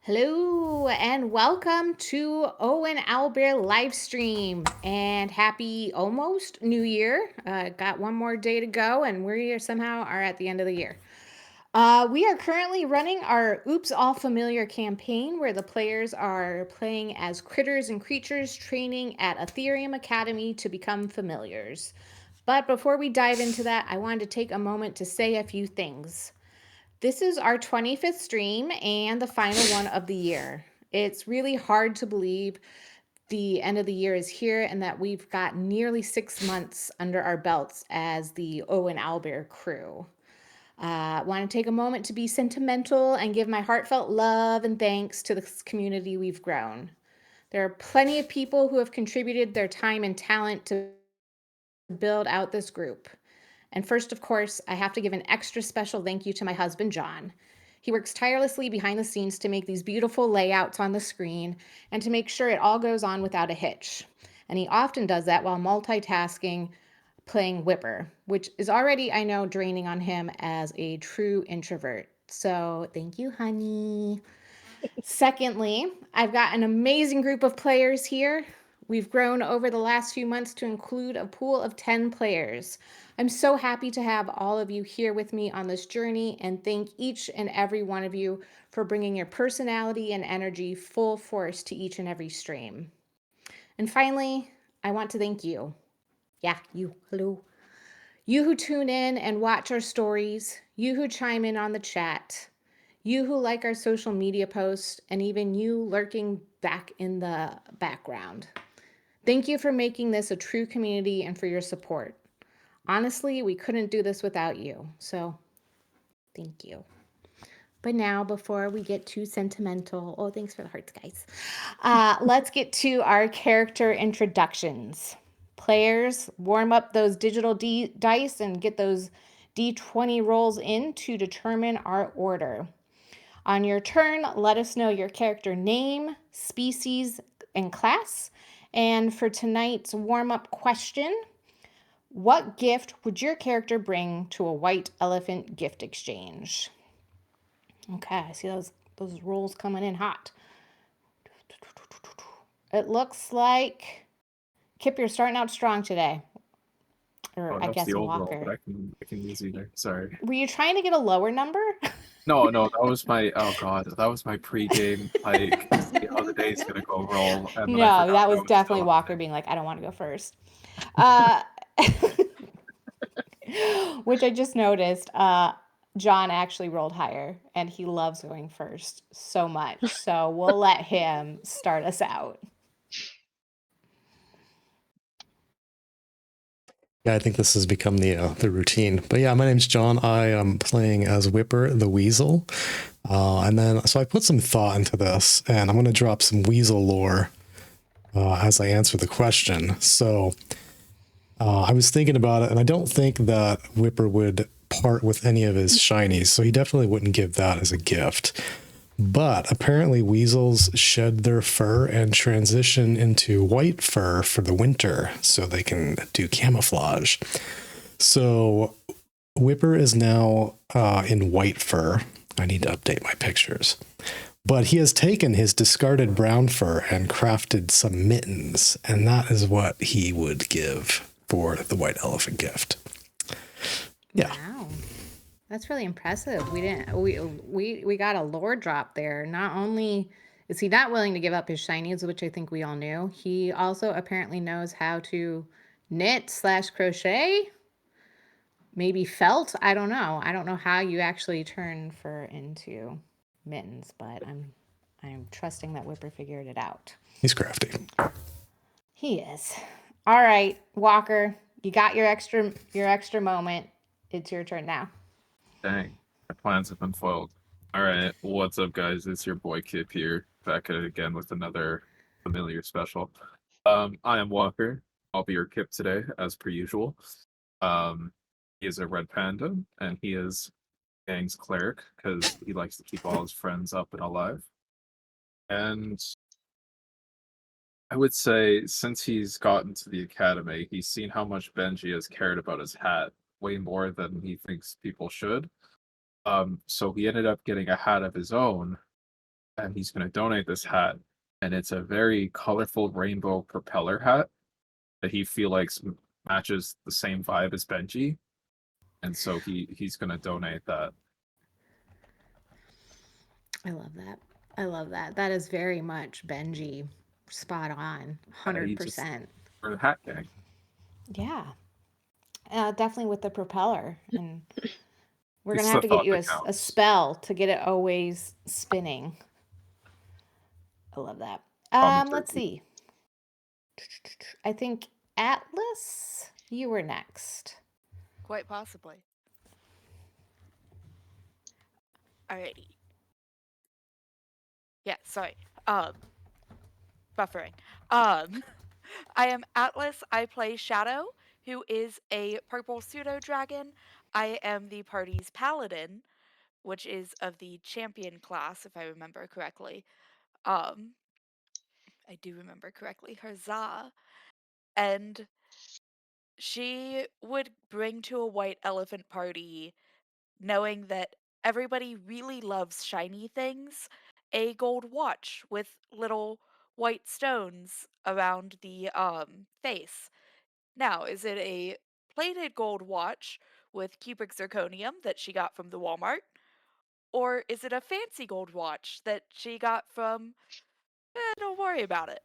Hello and welcome to Owen Owlbear live stream and happy almost New Year. Got one more day to go and we somehow are at the end of the year. We are currently running our Oops All Familiar campaign where the players are playing as critters and creatures training at Aetherium Academy to become familiars. But before we dive into that, I wanted to take a moment to say a few things. This is our 25th stream and the final one of the year. It's really hard to believe the end of the year is here and that we've got nearly 6 months under our belts as the Owen Owlbear crew. I want to take a moment to be sentimental and give my heartfelt love and thanks to this community we've grown. There are plenty of people who have contributed their time and talent to build out this group. And first, of course, I have to give an extra special thank you to my husband, John. He works tirelessly behind the scenes to make these beautiful layouts on the screen and to make sure it all goes on without a hitch. And he often does that while multitasking, playing Whipper, which is already, I know, draining on him as a true introvert. So thank you, honey. Secondly, I've got an amazing group of players here. We've grown over the last few months to include a pool of 10 players. I'm so happy to have all of you here with me on this journey and thank each and every one of you for bringing your personality and energy full force to each and every stream. And finally, I want to thank you. Yeah, you. Hello. You who tune in and watch our stories, you who chime in on the chat, you who like our social media posts, and even you lurking back in the background. Thank you for making this a true community and for your support. Honestly, we couldn't do this without you, so thank you. But now, before we get too sentimental, oh, thanks for the hearts, guys. Let's get to our character introductions. Players, warm up those digital dice and get those D20 rolls in to determine our order. On your turn, let us know your character name, species, and class. And for tonight's warm-up question, what gift would your character bring to a white elephant gift exchange? Okay, I see those rolls coming in hot. It looks like Kip, you're starting out strong today. Or Oh, I that was guess the old roll, but Walker. I can use either. Sorry. Were you trying to get a lower number? No, that was my oh god, that was my pre-game like see how the day's gonna go roll, and then I No, forgot that that I was was still definitely on Walker being like, I don't want to go first. Uh, which I just noticed. John actually rolled higher, and he loves going first so much. So we'll let him start us out. Yeah, I think this has become the routine. But yeah, my name's John. I am playing as Whipper the Weasel. And then, so I put some thought into this, and I'm going to drop some Weasel lore as I answer the question. So I was thinking about it, and I don't think that Whipper would part with any of his shinies, so he definitely wouldn't give that as a gift. But apparently weasels shed their fur and transition into white fur for the winter so they can do camouflage. So Whipper is now in white fur. I need to update my pictures. But he has taken his discarded brown fur and crafted some mittens, and that is what he would give for the white elephant gift. Yeah. Wow. That's really impressive. We got a lore drop there. Not only is he not willing to give up his shinies, which I think we all knew, he also apparently knows how to knit/crochet. Maybe felt. I don't know. I don't know how you actually turn fur into mittens, but I'm trusting that Whipper figured it out. He's crafty. He is. All right, Walker, you got your extra moment. It's your turn now. Dang, my plans have been foiled. All right, what's up, guys? It's your boy Kip here, back at it again with another familiar special. I am Walker. I'll be your Kip today, as per usual. He is a red panda, and he is gang's cleric because he likes to keep all his friends up and alive. And I would say since he's gotten to the academy, he's seen how much Benji has cared about his hat way more than he thinks people should. So he ended up getting a hat of his own, and he's going to donate this hat. And it's a very colorful rainbow propeller hat that he feel like matches the same vibe as Benji. And so he's going to donate that. I love that. I love that. That is very much Benji. Spot on. He just 100%. for the hat gang. Yeah. Definitely with the propeller. And we're going It's to the have to get thought you that a counts. spell to get it always spinning. I love that. Let's see. I think Atlas, you were next. Quite possibly. Alrighty. Yeah, sorry. Buffering. I am Atlas. I play Shadow, who is a purple pseudo dragon. I am the party's paladin, which is of the champion class, if I remember correctly. I do remember correctly. Huzzah. And she would bring to a white elephant party, knowing that everybody really loves shiny things, a gold watch with little white stones around the face. Now, is it a plated gold watch with cubic zirconium that she got from the Walmart? Or is it a fancy gold watch that she got from, don't worry about it.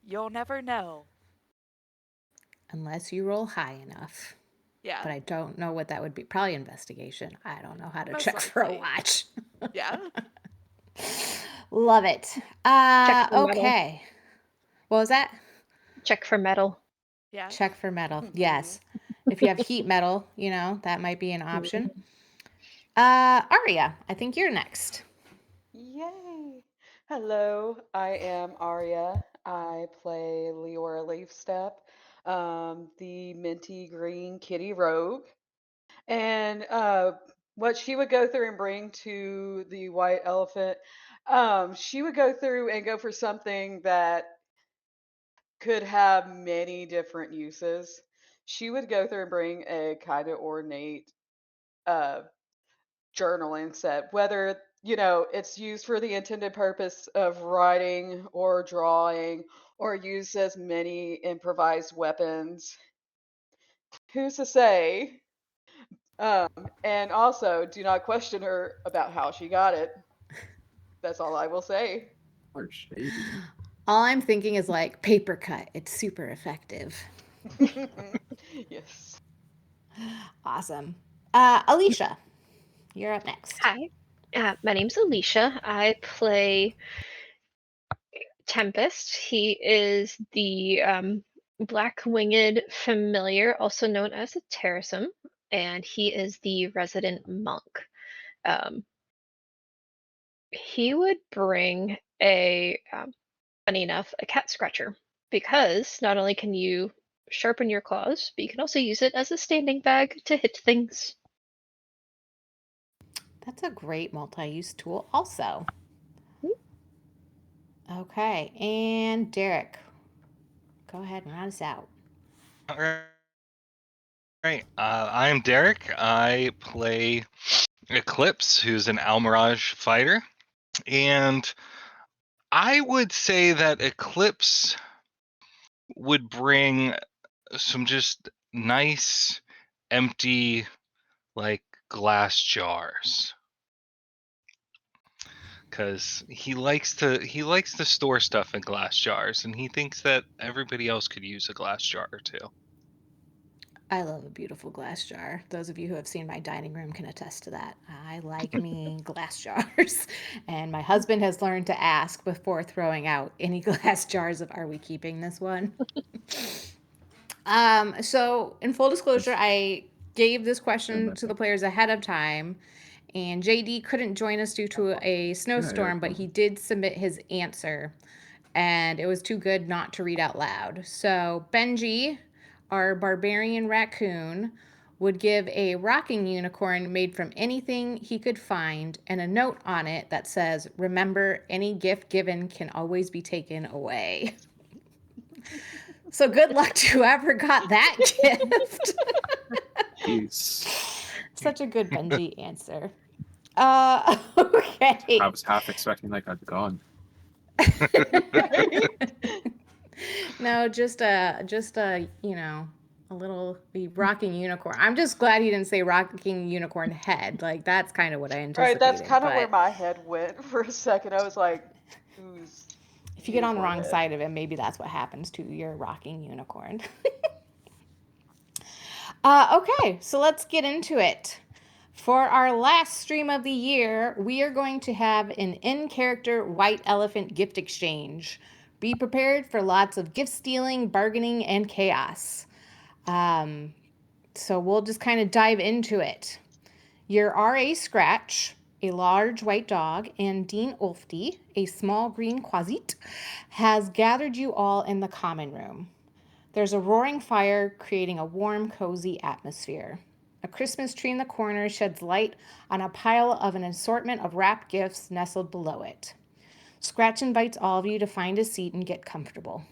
You'll never know. Unless you roll high enough. Yeah, But I don't know what that would be. Probably investigation. I don't know how to most check for a likely. watch. Yeah. Love it. Check for metal. Okay. What was that? Check for metal. Yeah. Check for metal. Yes. If you have heat metal, that might be an option. Aria, I think you're next. Yay! Hello, I am Arya. I play Leora Leafstep, the minty green kitty rogue. And what she would go through and bring to the white elephant, she would go through and go for something that could have many different uses. She would go through and bring a kind of ornate uh, journaling set, whether it's used for the intended purpose of writing or drawing or used as many improvised weapons. Who's to say? And also, do not question her about how she got it. That's all I will say. Or shady. All I'm thinking is like paper cut. It's super effective. Yes. Awesome. Alicia, you're up next. Hi, my name's Alicia. I play Tempest. He is the black-winged familiar, also known as a Terrasim, and he is the resident monk. He would bring funny enough, a cat scratcher, because not only can you sharpen your claws, but you can also use it as a standing bag to hit things. That's a great multi-use tool also. Okay, and Derek, go ahead and round us out. All right. I'm Derek. I play Eclipse, who's an Almirage fighter. And I would say that Eclipse would bring some just nice, empty, like glass jars. Because he likes to store stuff in glass jars, and he thinks that everybody else could use a glass jar or two. I love a beautiful glass jar. Those of you who have seen my dining room can attest to that. I like me glass jars. And my husband has learned to ask before throwing out any glass jars of, are we keeping this one? So in full disclosure, I gave this question to the players ahead of time, and JD couldn't join us due to a snowstorm, but he did submit his answer, and it was too good not to read out loud. So Benji, our barbarian raccoon, would give a rocking unicorn made from anything he could find and a note on it that says, "Remember, any gift given can always be taken away." So good luck to whoever got that gift. Jeez. Such a good Benji answer. Okay. I was half expecting like a gun. No, just a a little the rocking unicorn. I'm just glad he didn't say rocking unicorn head. Like that's kind of what I Right, that's anticipated. kind of where But my head went for a second. I was like, who's if you get on the unicorn wrong head? side of it, maybe that's what happens to your rocking unicorn. Okay, so let's get into it. For our last stream of the year, we are going to have an in character white elephant gift exchange. Be prepared for lots of gift stealing, bargaining, and chaos. So we'll just kind of dive into it. Your R.A. Scratch, a large white dog, and Dean Ulfty, a small green quasit, has gathered you all in the common room. There's a roaring fire creating a warm, cozy atmosphere. A Christmas tree in the corner sheds light on a pile of an assortment of wrapped gifts nestled below it. Scratch invites all of you to find a seat and get comfortable.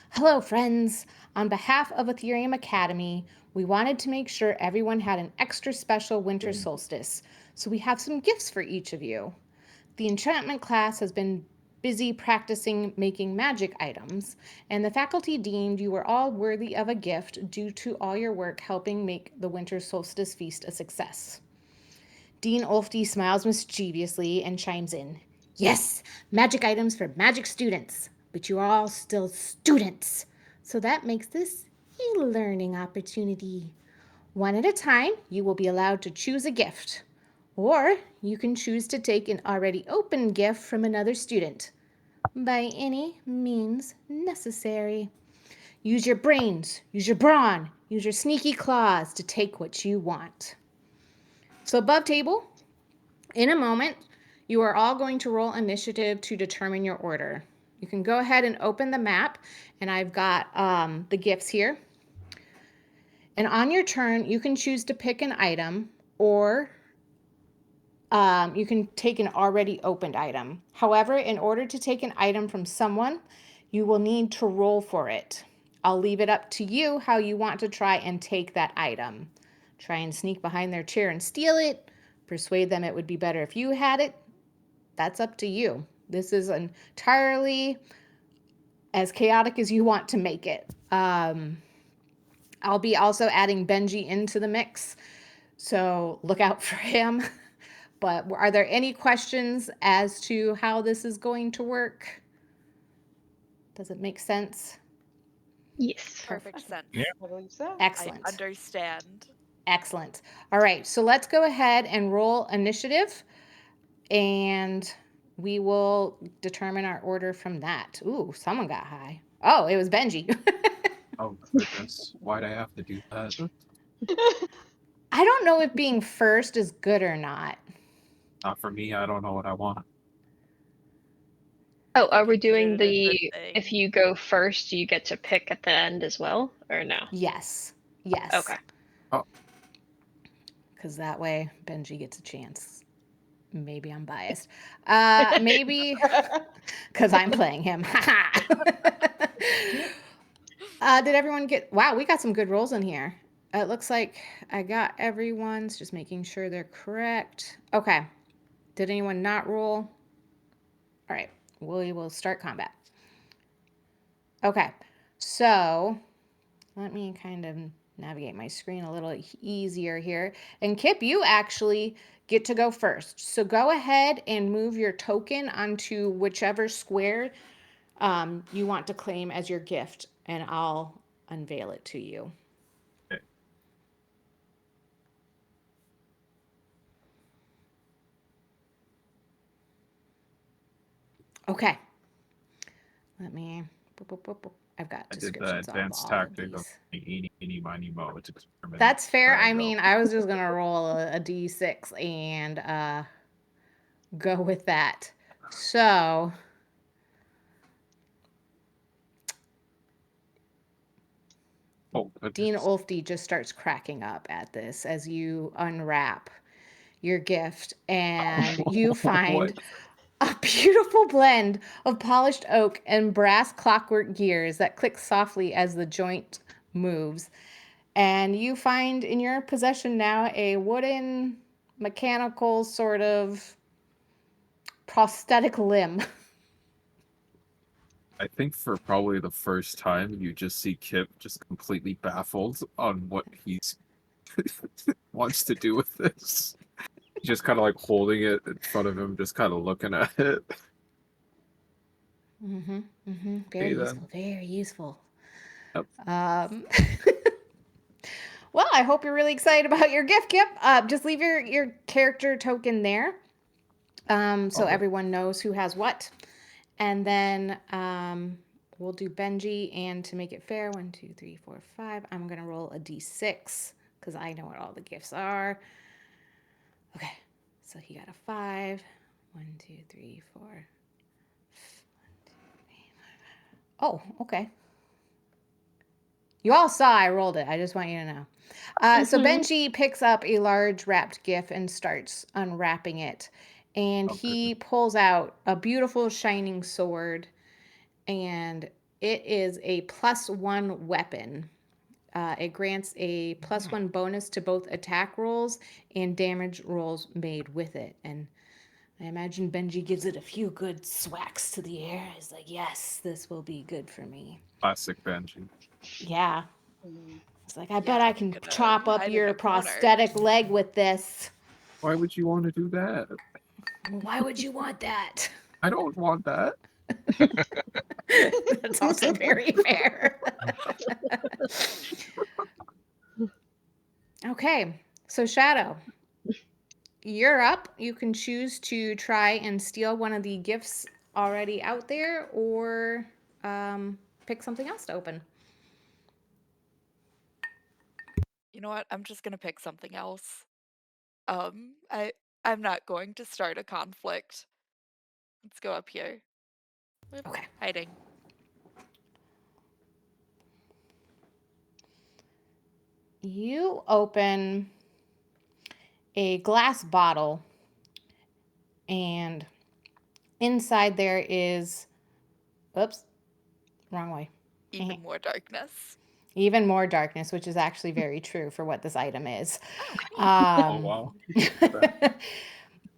Hello, friends. On behalf of Aetherium Academy, we wanted to make sure everyone had an extra special winter solstice, so we have some gifts for each of you. The enchantment class has been busy practicing making magic items, and the faculty deemed you were all worthy of a gift due to all your work helping make the winter solstice feast a success. Dean Ulfty smiles mischievously and chimes in. Yes, magic items for magic students, but you are all still students. So that makes this a learning opportunity. One at a time, you will be allowed to choose a gift. Or you can choose to take an already open gift from another student. By any means necessary. Use your brains, use your brawn, use your sneaky claws to take what you want. So above table, in a moment, you are all going to roll initiative to determine your order. You can go ahead and open the map, and I've got the gifts here. And on your turn, you can choose to pick an item, or you can take an already opened item. However, in order to take an item from someone, you will need to roll for it. I'll leave it up to you how you want to try and take that item. Try and sneak behind their chair and steal it. Persuade them it would be better if you had it. That's up to you. This is entirely as chaotic as you want to make it. I'll be also adding Benji into the mix, so look out for him. But are there any questions as to how this is going to work? Does it make sense? Yes. Perfect sense. Yeah. I believe so. I Excellent. understand. Excellent. All right, so let's go ahead and roll initiative, and we will determine our order from that. Ooh, someone got high. Oh, it was Benji. Oh goodness, why'd I have to do that? I don't know if being first is good or not. Not for me. I don't know what I want. Oh, I are we doing consider it a good if thing. you go first, you get to pick at the end as well, or no? Yes. Yes. Okay. Oh, Because that way Benji gets a chance. Maybe I'm biased. Maybe because I'm playing him. Did everyone get? Wow, we got some good rolls in here. It looks like I got everyone's. Just making sure they're correct. Okay. Did anyone not roll? All right. We will start combat. Okay. So let me kind of navigate my screen a little easier here. And Kip, you actually get to go first. So go ahead and move your token onto whichever square you want to claim as your gift, and I'll unveil it to you. okay. Okay. Let me. I've got I did the descriptions of advanced all of tactic of these. eeny, miny, mo to determine That's fair. where I I go. mean, I was just gonna roll a d6 and go with that. So Oh Dean goodness. Ulfty just starts cracking up at this as you unwrap your gift, and you find What? a beautiful blend of polished oak and brass clockwork gears that click softly as the joint moves. And you find in your possession now a wooden, mechanical sort of prosthetic limb. I think for probably the first time, you just see Kip just completely baffled on what he's wants to do with this. He's just kind of like holding it in front of him, just kind of looking at it. Very Okay, then. useful. Very useful. Yep. Well, I hope you're really excited about your gift, Kip. Just leave your character token there, so everyone knows who has what. And then we'll do Benji, and to make it fair, 1, 2, 3, 4, 5. I'm gonna roll a d6 because I know what all the gifts are. Okay, so he got a 5. 1, 2, 3, 4. 1, 2, 3, 4. Oh, okay. You all saw I rolled it. I just want you to know. So Benji picks up a large wrapped gift and starts unwrapping it. And he pulls out a beautiful shining sword. And it is a +1 weapon. It grants a +1 bonus to both attack rolls and damage rolls made with it. And I imagine Benji gives it a few good swacks to the air. He's like, yes, this will be good for me. Classic Benji. Yeah. Mhm. It's like, I bet I can gonna chop up hide in your a corner. prosthetic leg with this. Why would you want to do that? Why would you want that? I don't want that. That's also very fair. Okay, so Shadow, you're up. You can choose to try and steal one of the gifts already out there, or pick something else to open. You know what? I'm just gonna pick something else. I'm not going to start a conflict. Let's go up here. Whoop, Okay. hiding. You open a glass bottle, and inside there is, oops, wrong way. Even more darkness. Even more darkness, which is actually very true for what this item is. Oh wow.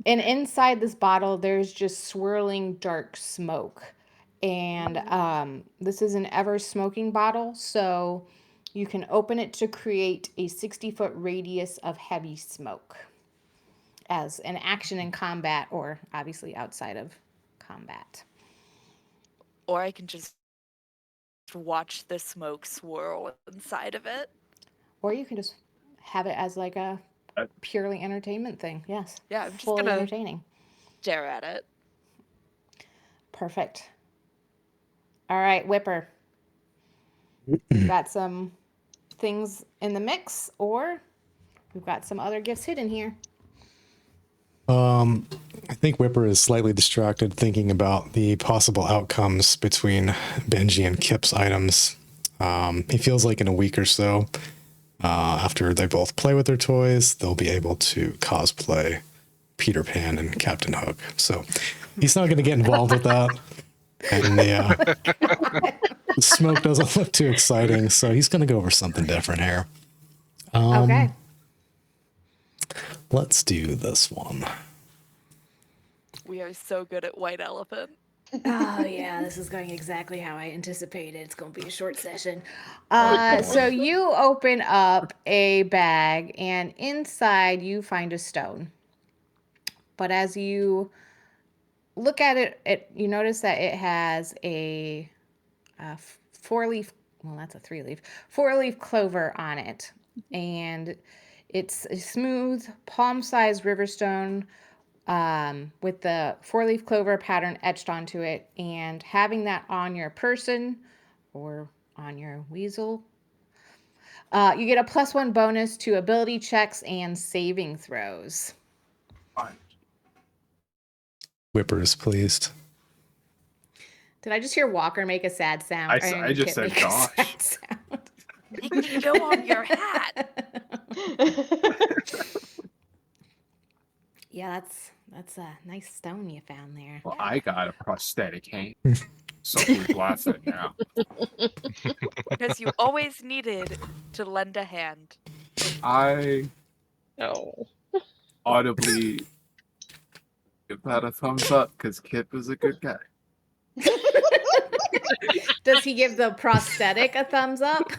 And inside this bottle, there's just swirling dark smoke. And this is an ever smoking bottle, so you can open it to create a 60-foot radius of heavy smoke as an action in combat, or obviously outside of combat. Or I can just watch the smoke swirl inside of it. Or you can just have it as like a purely entertainment thing. Yes. Yeah, I'm just fully gonna entertaining. stare at it. Perfect. All right, Whipper. We've got some things in the mix, or we've got some other gifts hidden here. I think Whipper is slightly distracted thinking about the possible outcomes between Benji and Kip's items. He feels like in a week or so, after they both play with their toys, they'll be able to cosplay Peter Pan and Captain Hook. So he's not going to get involved with that. And the smoke doesn't look too exciting, so he's going to go over something different here. Okay. Let's do this one. We are so good at White Elephant. Oh, yeah, this is going exactly how I anticipated. It's going to be a short session. Oh, So you open up a bag, and inside you find a stone. But as you look at it, you notice that it has a 4-leaf, well, that's a 3-leaf, 4-leaf clover on it. And it's a smooth, palm-sized riverstone with the 4-leaf clover pattern etched onto it. And having that on your person or on your weasel, you get a +1 bonus to ability checks and saving throws. Fine. Whipper is pleased. Did I just hear Walker make a sad sound? I just said gosh. Sad sound. Make me go on your hat. Yeah, that's a nice stone you found there. Well, I got a prosthetic hand. So who's laughing now? Because you always needed to lend a hand. I Oh. audibly Give that a thumbs up because Kip is a good guy. Does he give the prosthetic a thumbs up?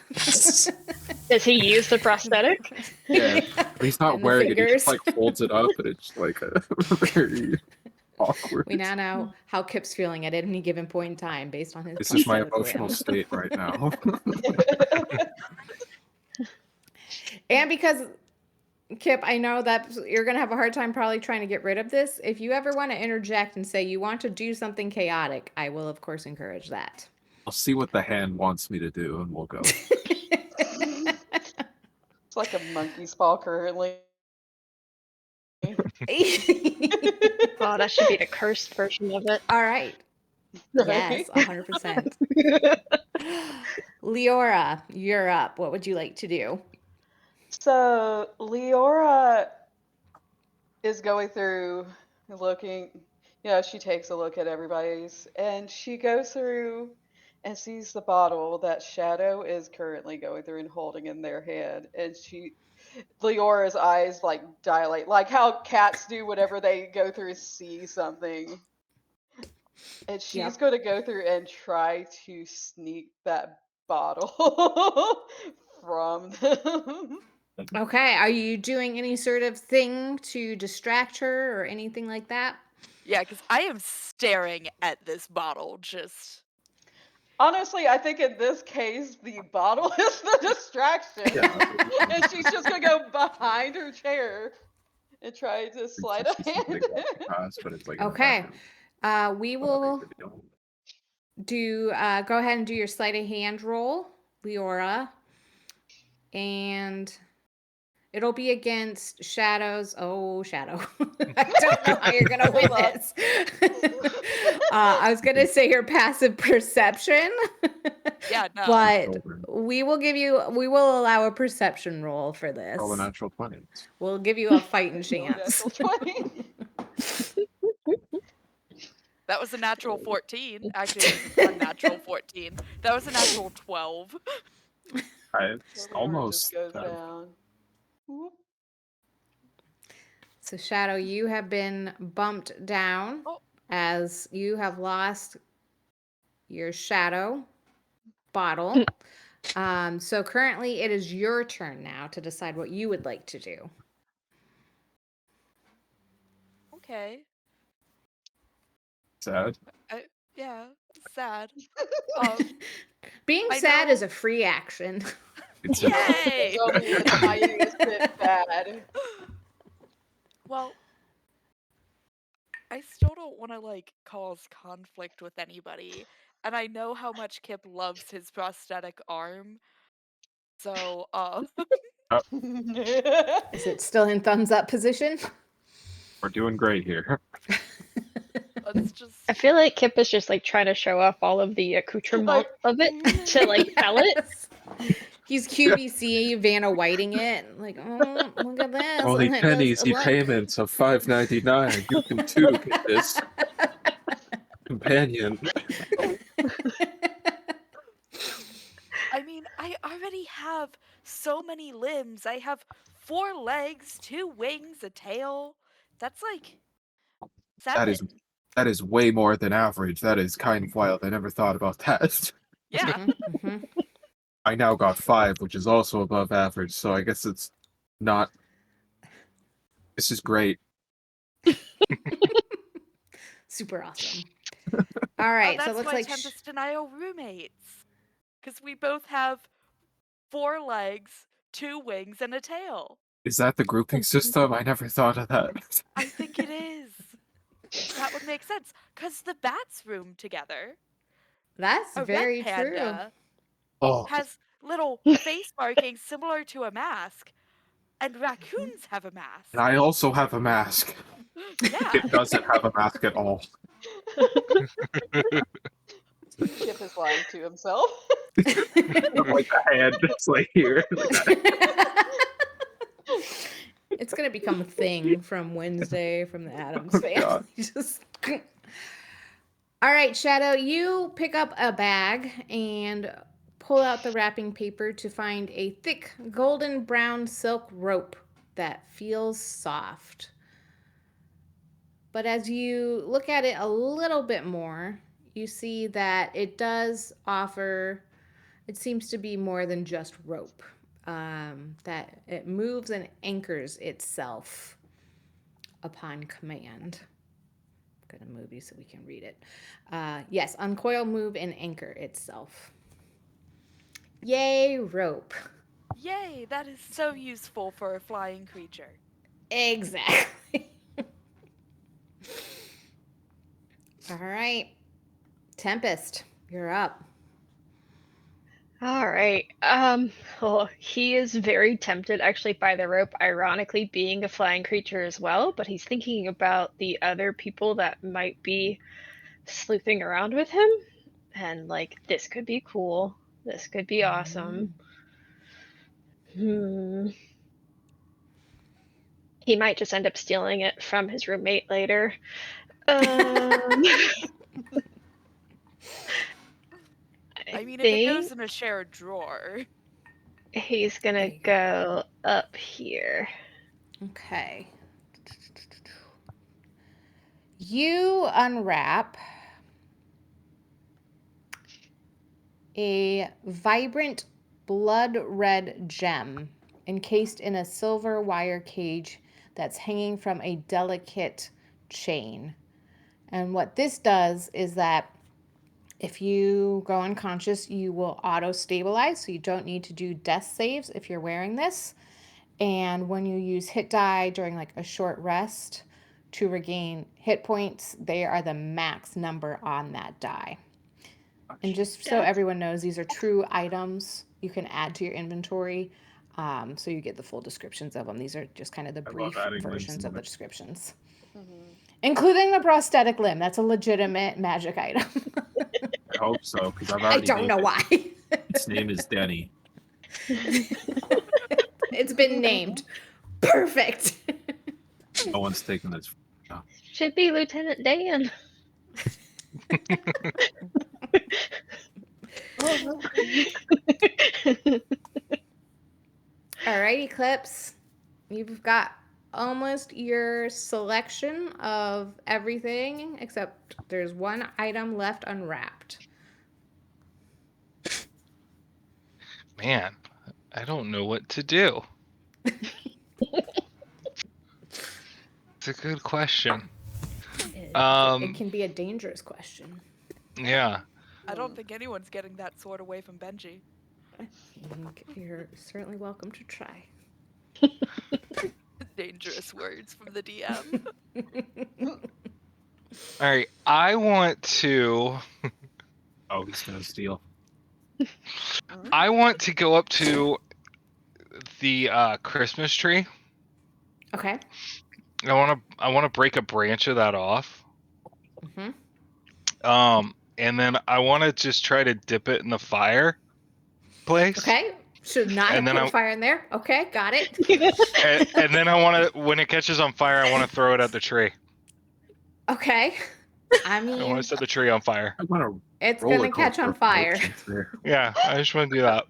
Does he use the prosthetic? Yeah, but he's not And the wearing it. He just fingers. like holds it up, and it's like a very awkward. We now know how Kip's feeling at any given point in time based on his This is my prosthetic emotional limb. state right now. And because Kip, I know that you're going to have a hard time probably trying to get rid of this. If you ever want to interject and say you want to do something chaotic, I will, of course, encourage that. I'll see what the hand wants me to do, and we'll go. It's like a monkey's paw currently. Oh, that should be the cursed version of it. All right. Yes, 100%. Leora, you're up. What would you like to do? So Leora is going through looking, she takes a look at everybody's and she goes through and sees the bottle that Shadow is currently going through and holding in their hand. And Leora's eyes like dilate, like how cats do whenever they go through and see something. And she's going to go through and try to sneak that bottle from them. Okay, are you doing any sort of thing to distract her or anything like that? Yeah, because I am staring at this bottle just. Honestly, I think in this case, the bottle is the distraction. Yeah. And she's just going to go behind her chair and try to slide a hand. But it's like in the Okay. background. We will do, go ahead and do your sleight of hand roll, Leora. And it'll be against Shadow's. Oh, Shadow. I don't know how you're going to win this. I was going to say your passive perception. Yeah, no. But we will allow a perception roll for this. Roll a natural 20. We'll give you a fighting chance. That was a natural 14. Actually, it was a natural 14. That was a natural 12. It's almost goes down. Whoop. So, Shadow, you have been bumped down as you have lost your Shadow bottle. So currently it is your turn now to decide what you would like to do. Okay. Sad. Yeah, sad. Being I sad know- is a free action. Yay! It's only the tiniest bit bad. Well, I still don't want to cause conflict with anybody, and I know how much Kip loves his prosthetic arm. So, Is it still in thumbs up position? We're doing great here. let's just. I feel like Kip is just trying to show off all of the accoutrement of it to sell it. He's QVC Vanna Whiting it. Like, oh, look at this. Only Look, pennies, look. payments of $5.99. You can too get this companion. I mean, I already have so many limbs. I have 4 legs, 2 wings, a tail. That's 7. That is way more than average. That is kind of wild. I never thought about that. Yeah. Mm-hmm. I now got 5, which is also above average, so I guess it's not. This is great. Super awesome. All right, that's so it looks my like Tempest Denial roommates. Because we both have 4 legs, 2 wings, and a tail. Is that the grouping system? I never thought of that. I think it is. That would make sense. Because the bats room together. that's A very red panda Oh, has little face markings similar to a mask, and raccoons have a mask. and I also have a mask. Yeah. It doesn't have a mask at all. Kip is lying to himself. Like the hand that's here. It's gonna become a thing from Wednesday from the Addams family. Just all right, Shadow, you pick up a bag and pull out the wrapping paper to find a thick golden brown silk rope that feels soft. But as you look at it a little bit more, you see that it does offer, it seems to be more than just rope. That it moves and anchors itself upon command. I'm going to move you so we can read it. Yes, uncoil, move, and anchor itself. Yay, rope. Yay, that is so useful for a flying creature. Exactly. All right. Tempest, you're up. All right. Well, he is very tempted actually by the rope, ironically being a flying creature as well, but he's thinking about the other people that might be sleuthing around with him, and like, this could be cool. This could be awesome. He might just end up stealing it from his roommate later. I mean, if it think goes in a shared drawer. he's There gonna you go. go up here. Okay. You unwrap a vibrant blood red gem encased in a silver wire cage that's hanging from a delicate chain. And what this does is that if you go unconscious, you will auto stabilize, so you don't need to do death saves if you're wearing this. And when you use hit die during like a short rest to regain hit points, they are the max number on that die. And just so everyone knows, these are true items you can add to your inventory. So you get the full descriptions of them. These are just kind of the brief versions of the descriptions, including the prosthetic limb. That's a legitimate magic item. I hope so, because I've I already don't named know it. why. Its name is Denny. It's been named. Perfect. No one's taking this. Should be Lieutenant Dan. All right, Eclipse. You've got almost your selection of everything, except there's one item left unwrapped. Man, I don't know what to do. It's a good question. It can be a dangerous question. Yeah. I don't think anyone's getting that sword away from Benji. You're certainly welcome to try. Dangerous words from the DM. All right. I want to. Oh, he's gonna steal. I want to go up to the Christmas tree. Okay. I want to break a branch of that off. Mm-hmm. And then I want to just try to dip it in the fireplace. Okay. Should not And have then put fire in there. Okay, got it. and then I want to, when it catches on fire, I want to throw it at the tree. Okay. I I want mean, to set the tree on fire. I want it's gonna catch on fire. Yeah, I just want to do that.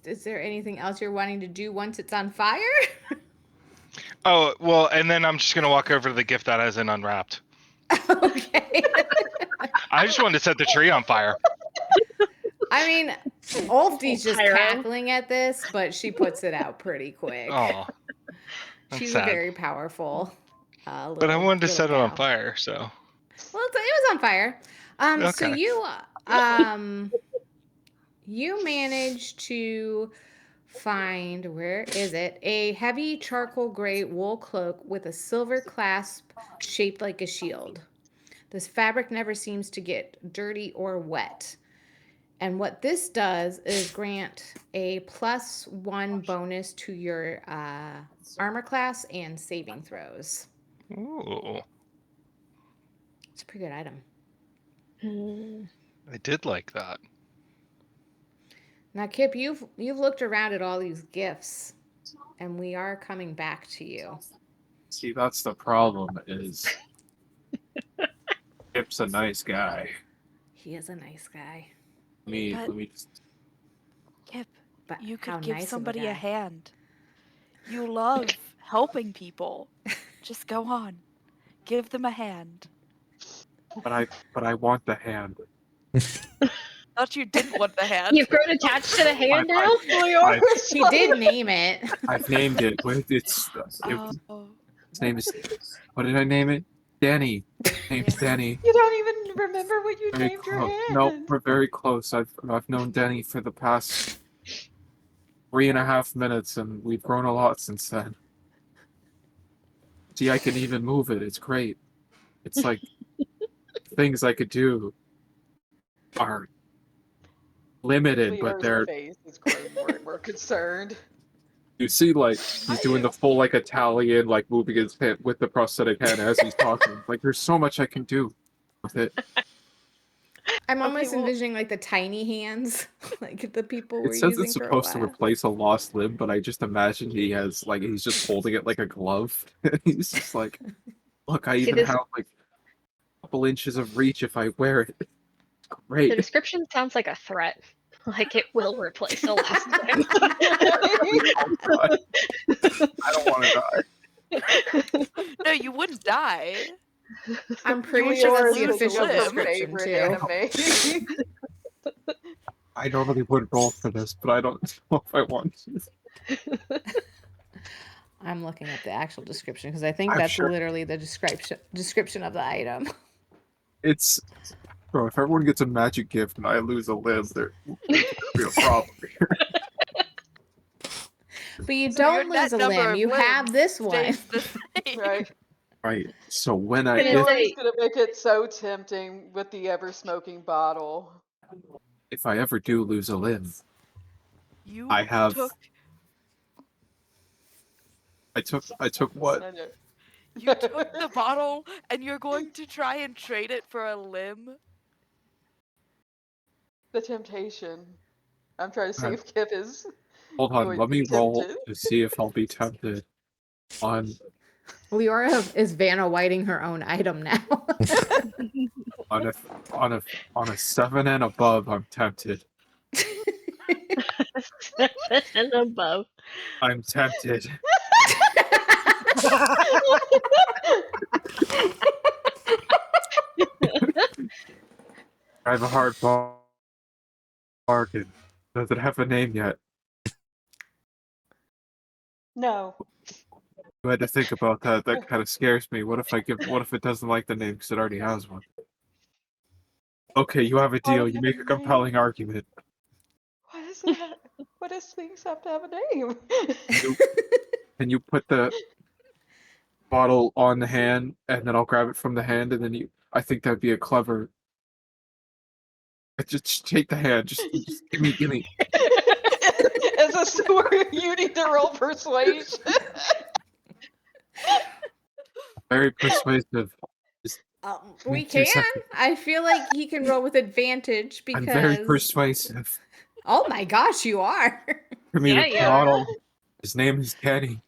Is there anything else you're wanting to do once it's on fire? Oh, well, and then I'm just going to walk over to the gift that hasn't unwrapped. Okay. I just wanted to set the tree on fire. I mean, Ulfie's just Pyro. cackling at this, but she puts it out pretty quick. Oh, She's sad. a very powerful But I wanted to set it on fire, so. Well, it was on fire. So Okay. you managed to find, where is it? A heavy charcoal gray wool cloak with a silver clasp shaped like a shield. This fabric never seems to get dirty or wet. And what this does is grant a +1 bonus to your armor class and saving throws. Ooh, It's a pretty good item. I did like that. Now, Kip, you've looked around at all these gifts, and we are coming back to you. See, that's the problem. Is Kip's a nice guy. He is a nice guy. Let me just. Kip, But you how could give nice of a somebody guy. a hand. You love helping people. Just go on. Give them a hand. But I want the hand. Thought you didn't want the hand. You've grown attached to the hand now? Leora's He did name it. I've named it. His Oh. name is. What did I name it? Danny. Name's Yeah. Danny. You don't even remember what you Very named your close. hand. No, we're very close. I've known Danny for the past 3.5 minutes, and we've grown a lot since then. See, I can even move it. It's great. It's like things I could do are limited, but Leora's they're. face is growing more and more concerned. You see, like he's doing the full like Italian, like moving his hand with the prosthetic hand as he's talking. Like there's so much I can do with it. I'm Okay, almost well- envisioning like the tiny hands, like the people were It says using it's for a supposed to while. replace a lost limb, but I just imagine he's just holding it like a glove. He's just like, look, I even this- have like a couple inches of reach if I wear it. It's The great. description sounds like a threat. Like it will replace the last limb. I'll die. I don't want to die. No, you wouldn't die. I'm pretty would sure that's just the lose a official limb. description favorite too. anime. I normally would roll for this, but I don't know if I want to. I'm looking at the actual description because I think I'm that's sure. literally the description of the item. It's bro. If everyone gets a magic gift and I lose a limb, there's gonna be a problem here. But you So your don't net lose a number limb. of You have limbs this one. stays the same. Right. Right. So when I But if, it's Leora's gonna make it so tempting with the ever-smoking bottle. if I ever do lose a limb, You I have. took I took what? I know. you took the bottle and you're going to try and trade it for a limb? The temptation. I'm trying to see Alright. if Kip is Hold on. going Let to me be roll tempted. to see if I'll be tempted. On Leora is Vanna Whiting her own item now. on a 7 and above, I'm tempted. and above. I'm tempted. I have a hard bargain. Does it have a name yet? No. You had to think about that. That kind of scares me. What if it doesn't like the name because it already has one? Okay, you have a deal. You make a compelling argument. What does things have to have a name? And you put the bottle on the hand, and then I'll grab it from the hand, and then I think that'd be a clever. Just take the hand. Just give me. As a steward, you need to roll persuasion. Very persuasive. We Make two can. seconds. I feel like he can roll with advantage I'm because. very persuasive. Oh my gosh, you are. Give me Yeah, the you are. bottle. His name is Kenny.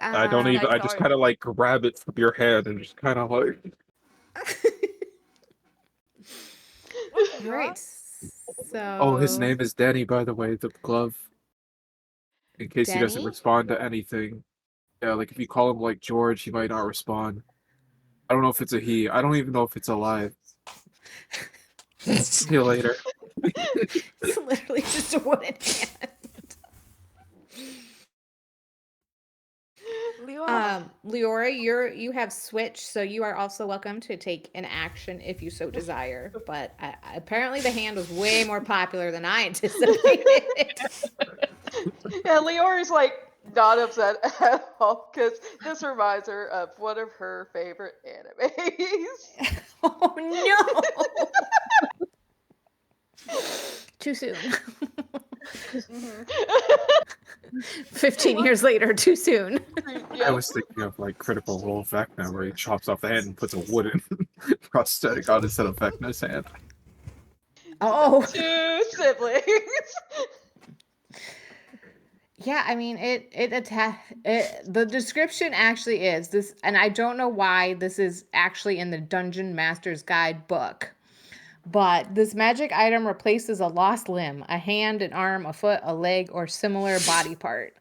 I don't even. I just sorry. kind of like grab it from your hand and just kind of like. All right. So. Oh, his name is Danny, by the way. The glove. In case he doesn't Danny? respond to anything. Yeah, like if you call him like George, he might not respond. I don't know if it's a he. I don't even know if it's alive. See you later. It's literally just a wooden hand. Leora, you have switch, so you are also welcome to take an action if you so desire. But apparently, the hand was way more popular than I anticipated. Yeah, Leora's like not upset at all because this reminds her of one of her favorite animes. Oh no! Too soon. 15 years later, too soon. I was thinking of like Critical Role Vecna, where he chops off the hand and puts a wooden prosthetic on instead of Vecna's hand. Oh. Two siblings. Yeah, I mean the description actually is this, and I don't know why this is actually in the Dungeon Master's Guide book. But this magic item replaces a lost limb, a hand, an arm, a foot, a leg, or similar body part.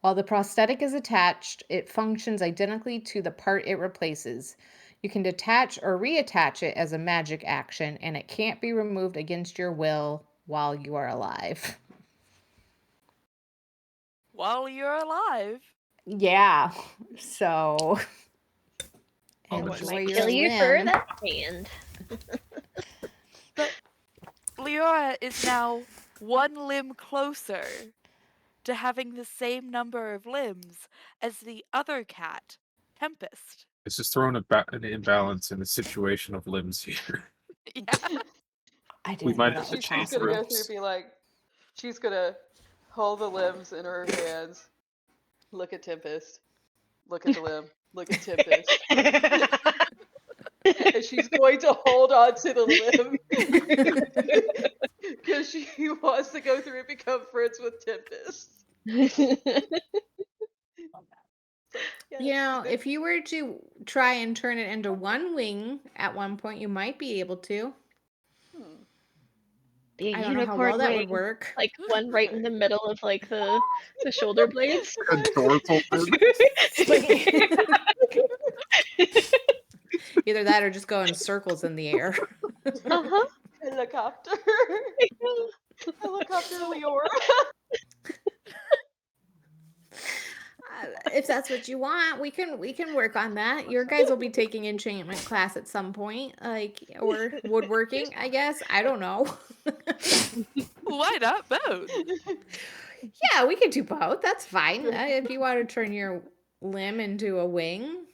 While the prosthetic is attached, it functions identically to the part it replaces. You can detach or reattach it as a magic action, and it can't be removed against your will while you are alive. While you're alive. Yeah. So Someone enjoy Might your kill you for limb. that hand. But Leora is now one limb closer to having the same number of limbs as the other cat, Tempest. It's just throwing an imbalance in the situation of limbs here. Yeah. I We didn't know might that have to was She's change gonna possible. go through and rules. be like, she's gonna hold the limbs in her hands. Look at Tempest. Look at the limb. Look at Tempest. And she's going to hold on to the limb because she wants to go through and become friends with Tempest. Yes. You know, if you were to try and turn it into one wing at one point, you might be able to. Hmm. Be a I don't know how unicorn well that wing, would work. like one right in the middle of like the shoulder blades. A dorsal fin. Either that or just go in circles in the air. Uh-huh. Helicopter. Helicopter Leora. If that's what you want, we can work on that. Your guys will be taking enchantment class at some point, like, or woodworking, I guess. I don't know. Why not both? Yeah, we could do both. That's fine. If you want to turn your limb into a wing,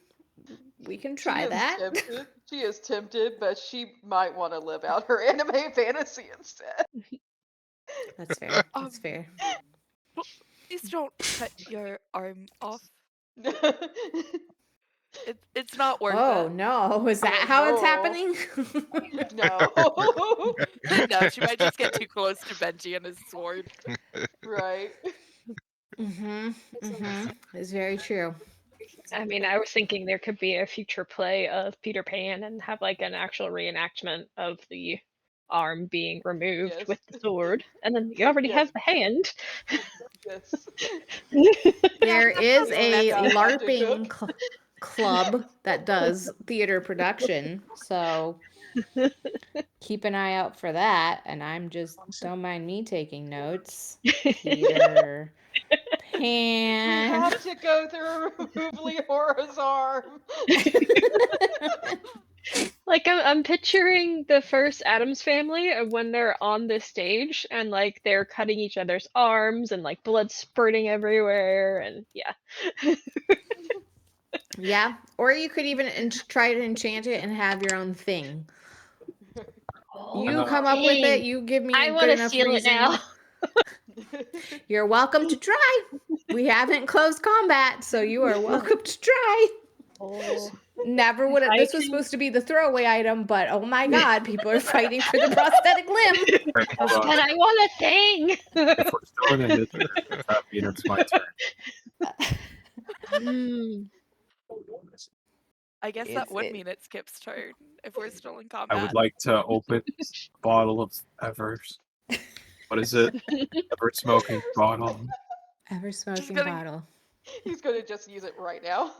we can She try is that. tempted. She is tempted, but she might want to live out her anime fantasy instead. That's fair. That's fair. Please don't cut your arm off. It's not worth Oh it. no, is that how it's no. happening? No. No, she might just get too close to Benji and his sword. Right. It's very true. I mean, I was thinking there could be a future play of Peter Pan and have like an actual reenactment of the arm being removed Yes. with the sword, and then you already Yes. have the hand. Yes. There is Leora's a got time to LARPing cook. club that does theater production, so keep an eye out for that. And don't mind me taking notes. Peter We Pan. have to go through and remove Leora's arm. Like I'm picturing the first Adams Family of when they're on the stage and like they're cutting each other's arms and like blood spurting everywhere and yeah. Yeah, or you could even try to enchant it and have your own thing. You Oh, come up with it. dang. You give me I a want good to enough steal it reason. now. You're welcome to try. We haven't closed combat, so you are welcome to try. Oh. Never would have. This was supposed to be the throwaway item, but oh my god, people are fighting for the prosthetic limb. Right, hold on. But I want a thing. If we're still in initiative, that means it's my turn. Hmm. I guess It's- that would it- mean it's Kip's turn if we're still in I combat. would like to open a bottle of Evers. What is it? Ever smoking bottle. Ever smoking gonna- bottle. He's going to just use it right now.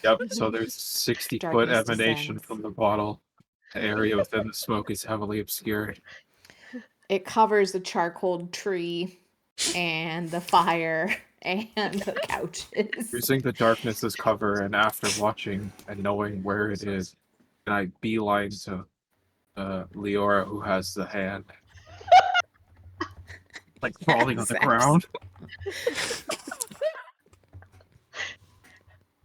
Yep, so there's 60-foot Darkness emanation descends. from the bottle. The area within the smoke is heavily obscured. It covers the charcoal tree and the fire and the couches. Using the darkness as cover, and after watching and knowing where it is, and I beeline to Leora, who has the hand, like falling on the Yes, ground.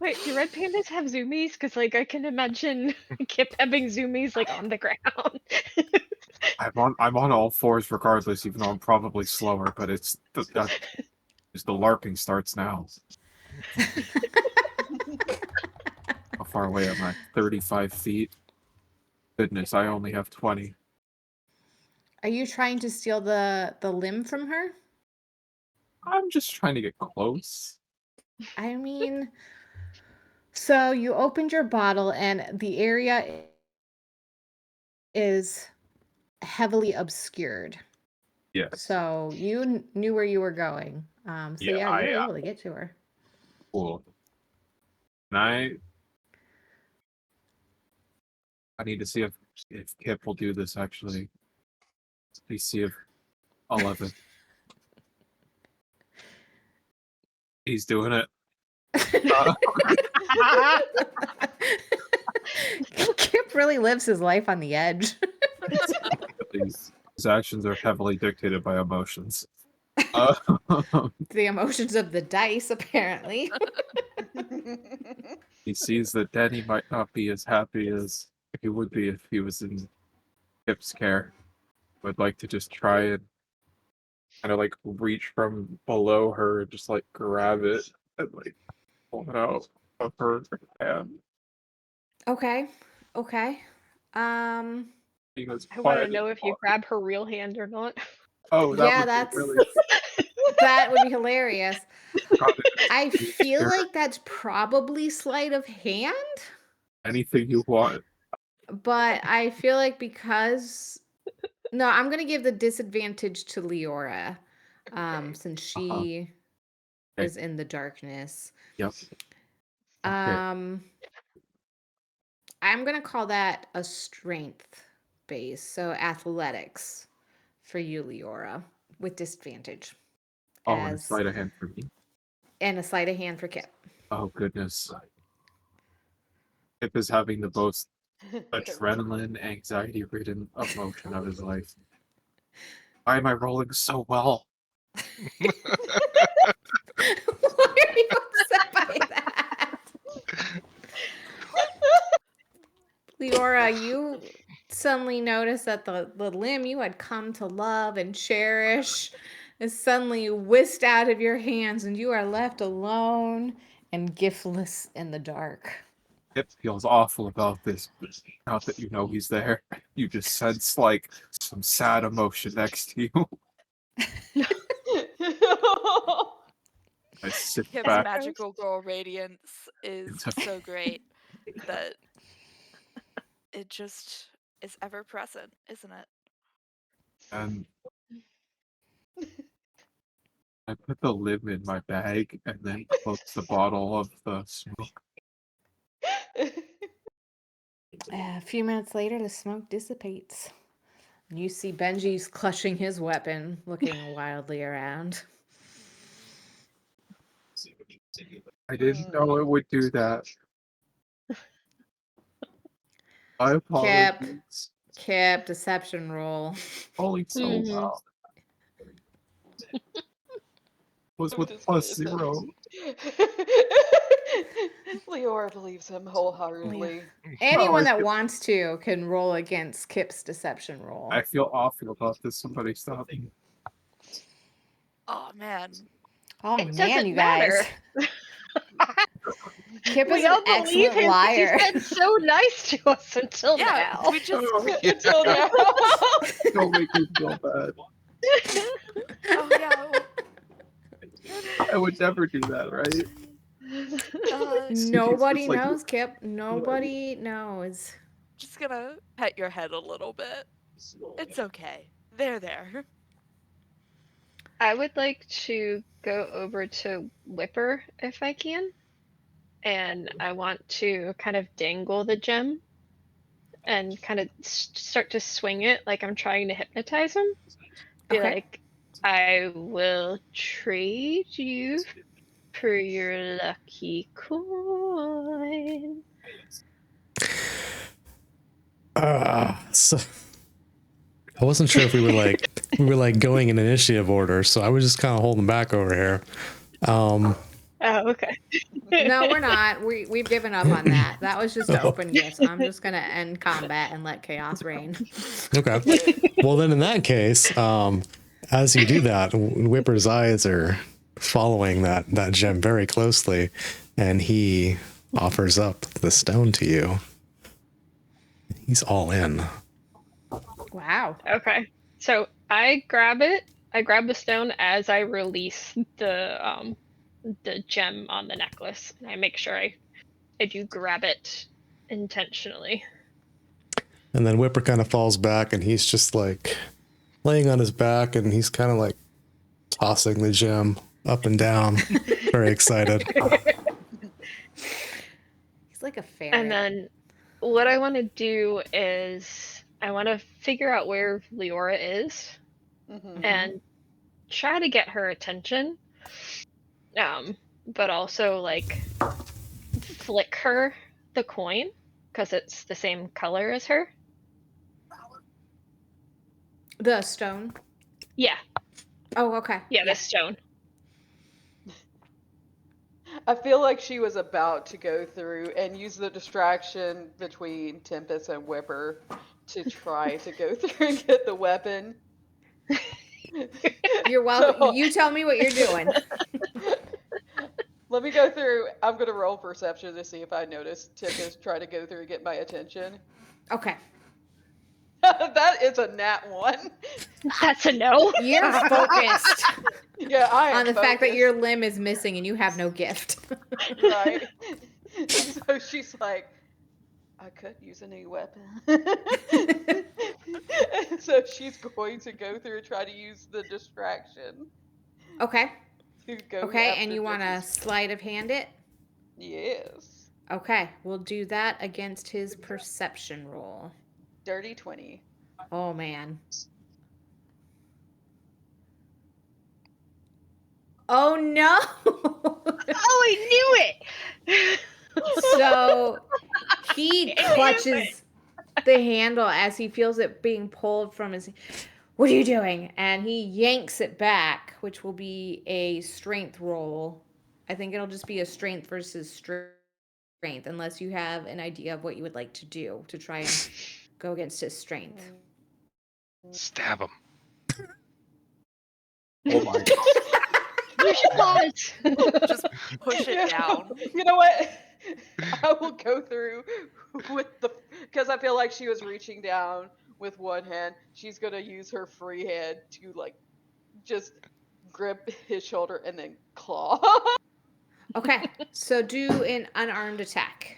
Wait, do red pandas have zoomies? Because like I can imagine Kip having zoomies like on the ground. I'm on all fours regardless, even though I'm probably slower. But it's the LARPing starts now. How far away am I? 35 feet. Goodness, I only have 20. Are you trying to steal the limb from her? I'm just trying to get close. I mean, so you opened your bottle and the area is heavily obscured. Yes. So you knew where you were going. So Yeah, yeah, you were able to get to her. Cool. And I need to see if Kip will do this actually. Please see if 11. He's doing it. Kip really lives his life on the edge. His actions are heavily dictated by emotions. The emotions of the dice, apparently. He sees that Denny might not be as happy as he would be if he was in Kip's care. Would like to just try and kind of like reach from below her and just like grab it and like pull it out of her hand. Okay. He goes I want to quiet know and if you grab her real hand or not. Oh, that Yeah, would that's be really that would be hilarious. God, I feel Sure. like that's probably sleight of hand, anything you want. but I feel like because no, I'm gonna give the disadvantage to Leora, Okay. since Uh-huh. she Okay. is in the darkness. Yep. Okay. I'm gonna call that a strength base, so athletics for you, Leora, with disadvantage, Oh, and a as sleight of hand for me. and a sleight of hand for Kip. Oh goodness. Kip is having the most adrenaline, anxiety-ridden emotion of his life. Why am I rolling so well? Why are you upset by that? Leora, you suddenly notice that the limb you had come to love and cherish is suddenly whisked out of your hands, and you are left alone and giftless in the dark. Kip feels awful about this, but not that you know he's there. You just sense like some sad emotion next to you. I sit Kip's back. magical girl radiance is so great that it just is ever present, isn't it? And I put the lid in my bag and then close the bottle of the smoke. A few minutes later, the smoke dissipates. You see Benji's clutching his weapon, looking wildly around. I didn't know it would do that. I apologize. Kip, deception roll. Rolling so well. Was I'm with just plus gonna 0. Leora believes him wholeheartedly. Anyone I that feel- wants to can roll against Kip's deception roll. I feel awful about this. Somebody stop me. Oh man. Oh It man, doesn't you guys. matter. Kip is We an all believe excellent him 'cause liar. he's been so nice to us until Yeah, now. we just Until now. Don't make me feel bad. oh yeah. I would never do that, right? Nobody Just like- knows, Kip. Nobody knows. Just gonna pet your head a little bit. It's okay. They're there. I would like to go over to Whipper if I can. And I want to kind of dangle the gem and kind of start to swing it like I'm trying to hypnotize him. Be Okay. like, I will trade you for your lucky coin. So I wasn't sure if we were like going in initiative order, so I was just kind of holding back over here. Oh, okay. No, we're not. We've given up on that. That was just to open gifts. I'm just gonna end combat and let chaos reign. Okay. Well, then in that case, as you do that, Whipper's eyes are following that gem very closely, and he offers up the stone to you. He's all in. Wow. Okay. So I grab it. I grab the stone as I release the gem on the necklace, and I make sure I do grab it intentionally. And then Whipper kind of falls back, and he's just like laying on his back, and he's kind of like tossing the gem up and down, very excited. It's like a ferret. And then what I want to do is I want to figure out where Leora is Mhm. and try to get her attention. But also like flick her the coin because it's the same color as her. The stone. Yeah, Oh, okay. yeah, the stone. I feel like she was about to go through and use the distraction between Tempest and Whipper to try to go through and get the weapon. You're welcome. So- You tell me what you're doing. Let me go through. I'm gonna roll perception to see if I notice Tempest try to go through and get my attention. Okay. That is a nat 1. That's a no. You're focused Yeah, I am on the fact that focused. your limb is missing and you have no gift. Right. So she's like, I could use a new weapon. So she's going to go through and try to use the distraction Okay. to go Okay. after And you want to Tempest. sleight of hand it? Yes. Okay. We'll do that against his perception roll. Dirty 20. Oh, man. Oh, no. Oh, I knew it. So he clutches the handle as he feels it being pulled from his. What are you doing? And he yanks it back, which will be a strength roll. I think it'll just be a strength versus strength, unless you have an idea of what you would like to do to try and go against his strength. Stab him. Oh my god. Use your claws. Just push it down. You know what? I will go through with the, because I feel like she was reaching down with one hand. She's gonna use her free hand to like just grip his shoulder and then claw. Okay, so do an unarmed attack.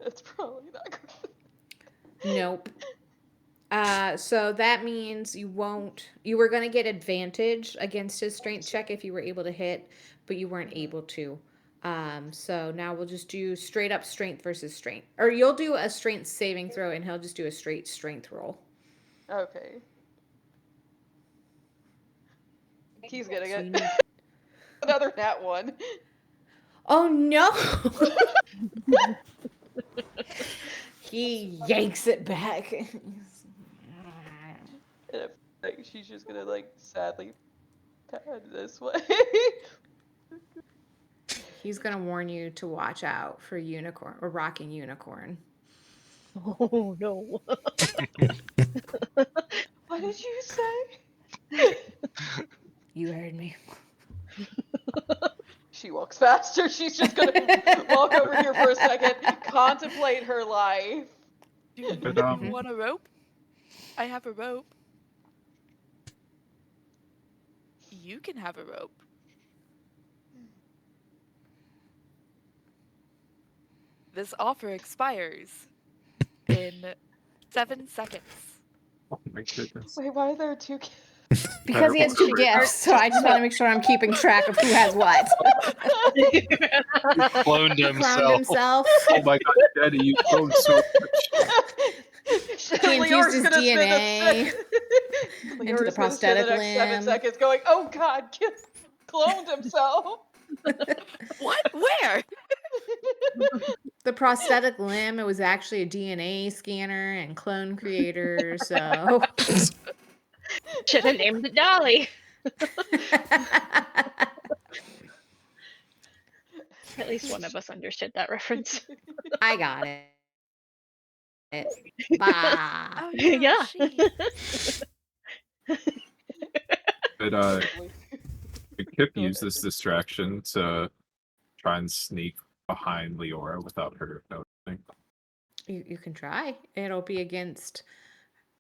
That's probably not good. Nope. So that means you won't. You were gonna get advantage against his strength check if you were able to hit, but you weren't able to. So now we'll just do straight up strength versus strength, or you'll do a strength saving throw, and he'll just do a straight strength roll. Okay. He's getting So it. you need. Another nat 1. Oh no! He yanks it back. And I feel like she's just gonna like sadly pad this way. He's gonna warn you to watch out for unicorn or rocking unicorn. Oh no. What did you say? You heard me. She walks faster. She's just gonna walk over here for a second, contemplate her life. Do you But, want a rope? I have a rope. You can have a rope. This offer expires in 7 seconds. Oh my goodness. Wait, why are there two? Because he has two gifts, so I just want to make sure I'm keeping track of who has what. He cloned He himself. cloned himself. Oh my god, Daddy, you cloned so much. He infused his DNA into the Leor's gonna spend the prosthetic next 7 limb. seconds going, "Oh God, cloned himself." What? Where? The prosthetic limb, it was actually a DNA scanner and clone creator, so. Should have named it Dolly. At least one of us understood that reference. I got it. Bah. Oh Yeah. she. But Kip used this distraction to try and sneak behind Leora without her noticing. You can try. It'll be against.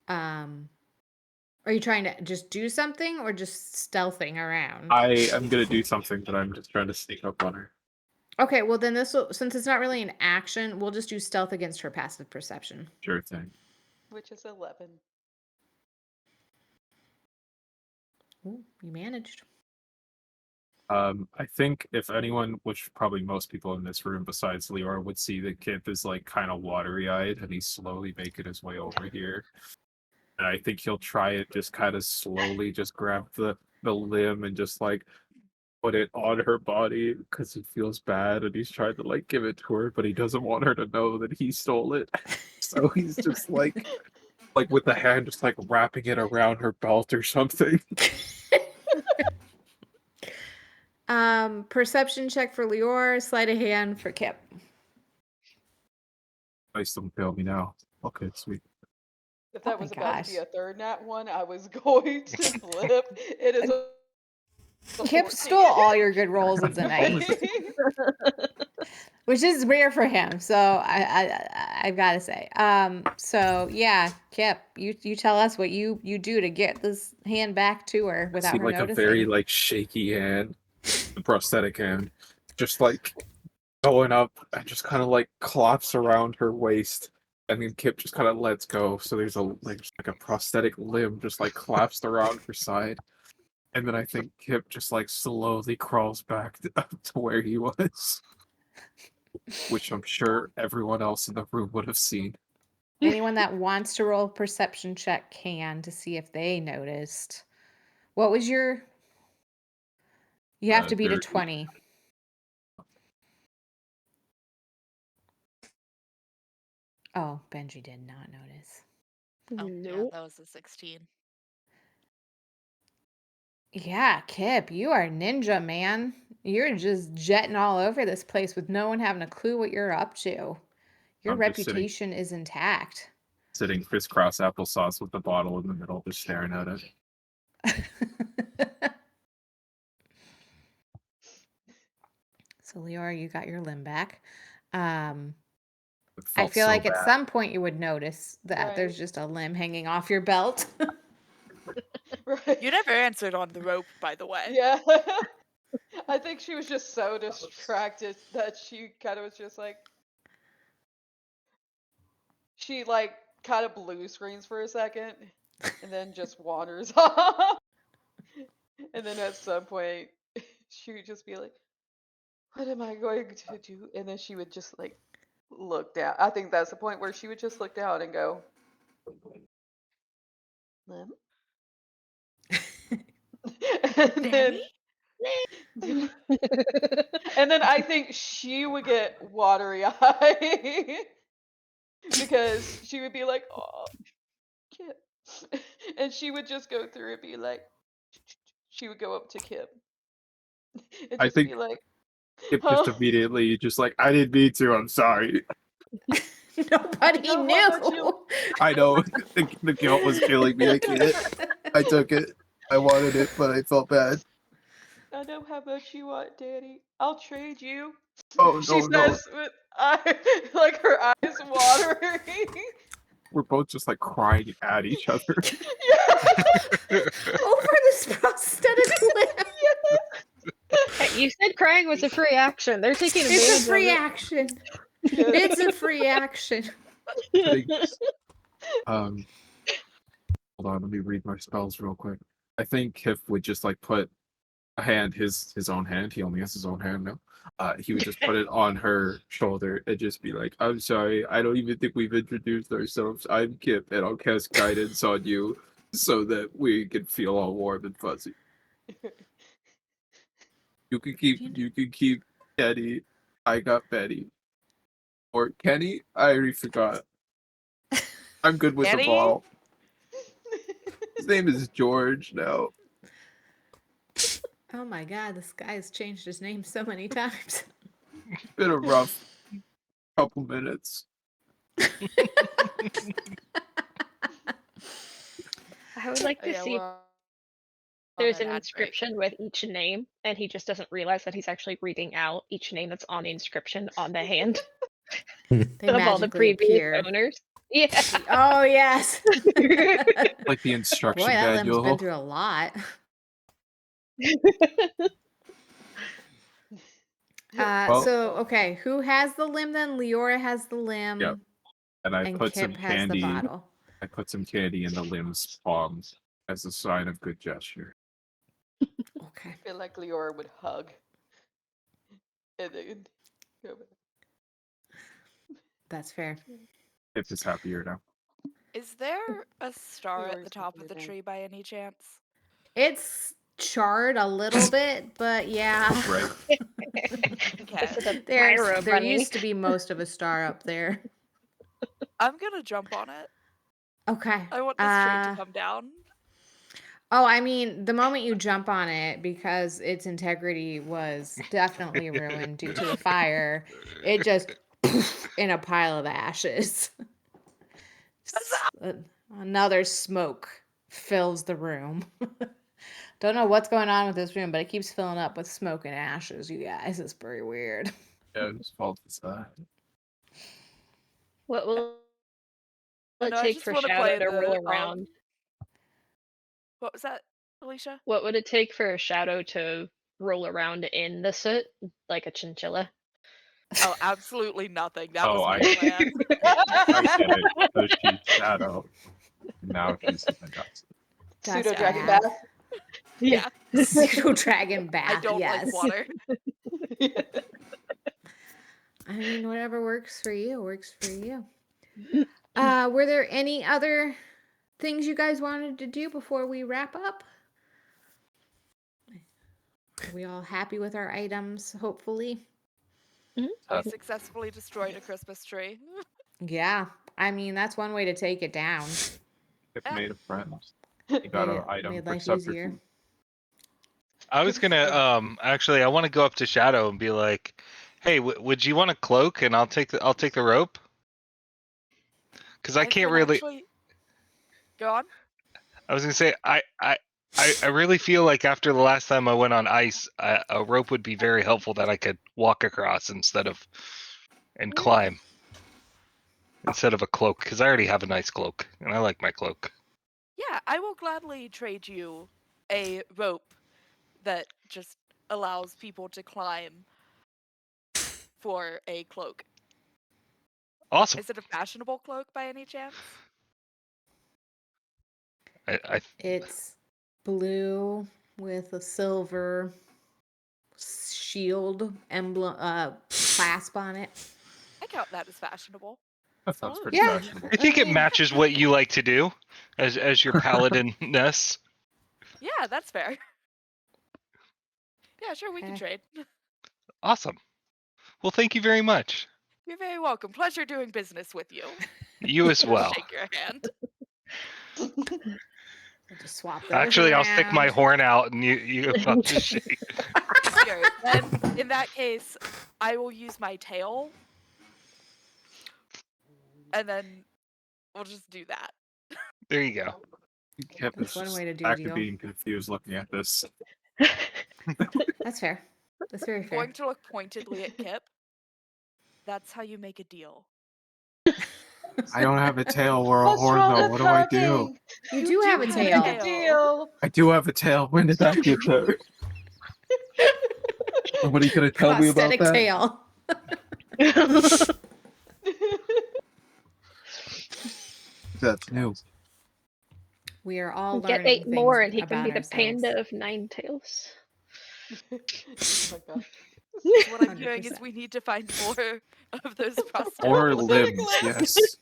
Are you trying to just do something or just stealthing around? I am gonna do something, but I'm just trying to sneak up on her. Okay, well then this will, since it's not really an action, we'll just do stealth against her passive perception. Sure thing. Which is 11. Ooh, you managed. I think if anyone, which probably most people in this room besides Leora, would see that Kip is like kind of watery-eyed, and he's slowly making his way over here. And I think he'll try it, just kind of slowly, just grab the limb and just like put it on her body because he feels bad, and he's trying to like give it to her, but he doesn't want her to know that he stole it. So he's just like with the hand, just like wrapping it around her belt or something. Perception check for Lior, sleight of hand for Kip. Nice, don't fail me now. Okay, sweet. If Oh that my was about to be gosh. a third nat one, I was going to flip. It is a Kip 14. stole all your good rolls of the night, which is rare for him. So I've got to say. So yeah, Kip, you tell us what you do to get this hand back to her I without see her like a noticing. very like shaky hand, the prosthetic hand, just like going up and just kind of like clops around her waist, and then Kip just kind of lets go. So there's just like a prosthetic limb just like collapsed around her side, and then I think Kip just like slowly crawls back up to where he was, which I'm sure everyone else in the room would have seen. Anyone that wants to roll a perception check can to see if they noticed. What was your? You have to beat a 30. 20. Oh, Benji did not notice. Oh, yeah, Nope. that was a 16. Yeah, Kip, you are ninja, man. You're just jetting all over this place with no one having a clue what you're up to. Your I'm just reputation is intact. sitting crisscross applesauce with the bottle in the middle, just staring at it. So, Leora, you got your limb back. It I felt feel so like at bad. some point you would notice that Right. there's just a limb hanging off your belt. Right. You never answered on the rope, by the way. Yeah. I think she was just so distracted that she kind of was just like, she like kind of blue screens for a second and then just wanders off. And then at some point, she would just be like, what am I going to do? And then she would just like look down. I think that's the point where she would just look down and go, Lim? and then Danny? and then I think she would get watery eyed because she would be like, oh, Kip. And she would just go through and be like, she would go up to Kip and I just think be like, Kip huh? just immediately just like, I didn't mean to, I'm sorry. Nobody know how much knew. I know the guilt was killing me. I can't. I took it. I wanted it, but I felt bad. I know how much you want, Daddy. I'll trade you. Oh She no. says with like her eyes watering. We're both just like crying at each other. Over this prosthetic limb. Hey, you said crying was a free action. They're taking advantage It's a free of it. action. Yes. It's a free action. Hold on, let me read my spells real quick. I think Kip would just like put a hand, his own hand. He only has his own hand now. He would just put it on her shoulder and just be like, "I'm sorry. I don't even think we've introduced ourselves. I'm Kip, and I'll cast guidance on you so that we can feel all warm and fuzzy. You can keep Kenny. I got Betty. Or Kenny? I already forgot. I'm good with the Danny? bottle. His name is George now. Oh my god, this guy has changed his name so many times. It's been a rough couple minutes. I would like to Yeah, see if we're on there's an an ad break. inscription with each name, and he just doesn't realize that he's actually reading out each name that's on the inscription on the hand They of all the magically previous appear. owners. Yeah. Oh yes. Like the instruction Boy, that limb's manual. been through a lot. Well- So okay, who has the limb then? Leora has the limb. Yep. And I And put Kip some has candy. the bottle. I put some candy in the limb's palms as a sign of good gesture. Okay. I feel like Leora would hug. And then go back. That's fair. Kip is happier now. Is there a star at Leora's the top having of a the day. tree by any chance? It's charred a little bit, but yeah. Right. Okay. Is it a There's pyro there bunny? used to be most of a star up there. I'm gonna jump on it. Okay. I want this tree to come down. Oh, I mean, the moment you jump on it, because its integrity was definitely ruined due to the fire, it just in a pile of ashes. Another smoke fills the room. Don't know what's going on with this room, but it keeps filling up with smoke and ashes, you guys. It's very weird. Yeah, whose fault is that? What will it No, I take just for want to Shadow play to roll the around? What was that, Alicia? What would it take for a Shadow to roll around in the soot like a chinchilla? Oh, absolutely nothing. That Oh, was my I- plan. I get it. Because she's Shadow. Now she's in the dust. Pseudo Dust dragon bath. bath. Yeah. Pseudo dragon bath. I don't yes. like water. I mean, whatever works for you works for you. Were there any other things you guys wanted to do before we wrap up? Are we all happy with our items, hopefully? We successfully destroyed a Christmas tree. Yeah. I mean, that's one way to take it down. Kip Yeah. made a friend. He got an item Made for life easier. subterfuge. I was gonna actually I want to go up to Shadow and be like, "Hey, would you want a cloak? And I'll take the rope." Because I I've can't been really. actually... Go on. I was gonna say I really feel like after the last time I went on ice, a rope would be very helpful that I could walk across and climb instead of a cloak. Because I already have a nice cloak and I like my cloak. Yeah, I will gladly trade you a rope that just allows people to climb for a cloak. Awesome. Is it a fashionable cloak by any chance? I It's blue with a silver shield emblem clasp on it. I count that as fashionable. That sounds Ooh. pretty Yeah. fashionable. I think it mean- matches what you like to do as your paladin-ness. Yeah, that's fair. Yeah, sure, we can Okay. trade. Awesome. Well, thank you very much. You're very welcome. Pleasure doing business with you. You as well. Shake your hand. We'll just swap those Actually, I'll stick my around. horn out and you I'll just shake. Sure. Then, in that case, I will use my tail. And then we'll just do that. There you go. Kip That's is one just way to do a back to deal. being confused looking at this. That's fair. That's very fair. Going to look pointedly at Kip. That's how you make a deal. I don't have a tail or a What's horn wrong though. with What do I do? hugging? You do have a have a tail. Make a deal. I do have a tail. When did that get there? Somebody gonna tell me about Prosthetic that? tail. That's new. We are all Get learning 8 more things and he can about be the ourselves. panda of 9 tails. Oh my gosh. So what I'm hearing is 100%. we need to find more of those prosthetic Or Prosthetic limbs, limbs. yes.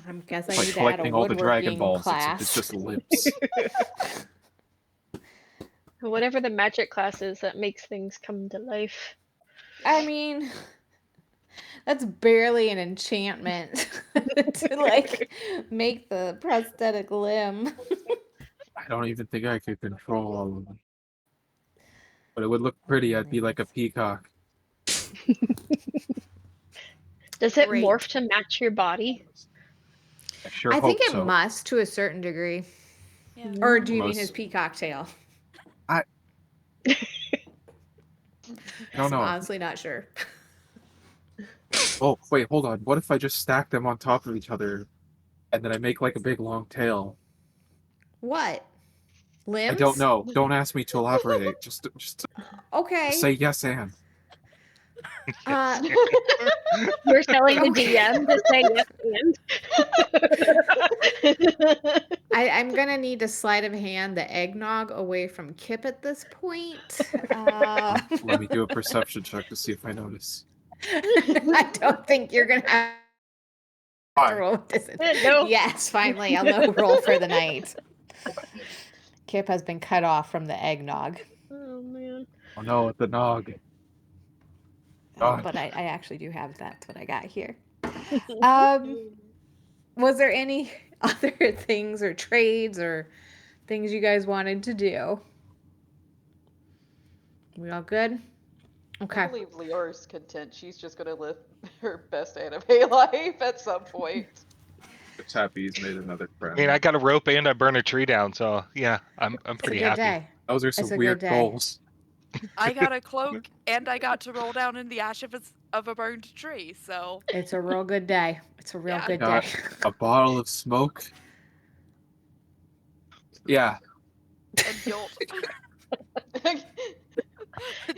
I guess I Like need to add a collecting all the Dragon woodworking Balls. class. It's just limbs. Whatever the magic class is that makes things come to life. I mean, that's barely an enchantment to like make the prosthetic limb. I don't even think I could control all of them. But it would look pretty. I'd be like a peacock. Does it Great. morph to match your body? I sure I hope think it so. must to a certain degree. Yeah. Or do you mean Most- his peacock tail? I don't know. Honestly, not sure. Oh, wait, hold on. What if I just stack them on top of each other and then I make like a big long tail? What? Limbs? I don't know. Don't ask me to elaborate. Just Okay. say yes and. You're telling the DM to say yes and. I'm gonna need to sleight of hand the eggnog away from Kip at this point. Let me do a perception check to see if I notice. I don't think you're gonna have to roll with this. No. Yes, finally, a low roll for the night. Kip has been cut off from the eggnog. Oh man. Oh no, the nog. God. But I actually do have that's what I got here. Was there any other things or trades or things you guys wanted to do? We all good? Okay. I believe Lior's content. She's just gonna live her best anime life at some point. The Tappy's made another friend. I mean, I got a rope and I burn a tree down, so yeah, I'm It's a pretty good happy. day. Those are It's some a good weird day. goals. I got a cloak and I got to roll down in the ash of a burned tree, so It's a real good day. It's a real Yeah. good Got day. a bottle of smoke. Yeah. and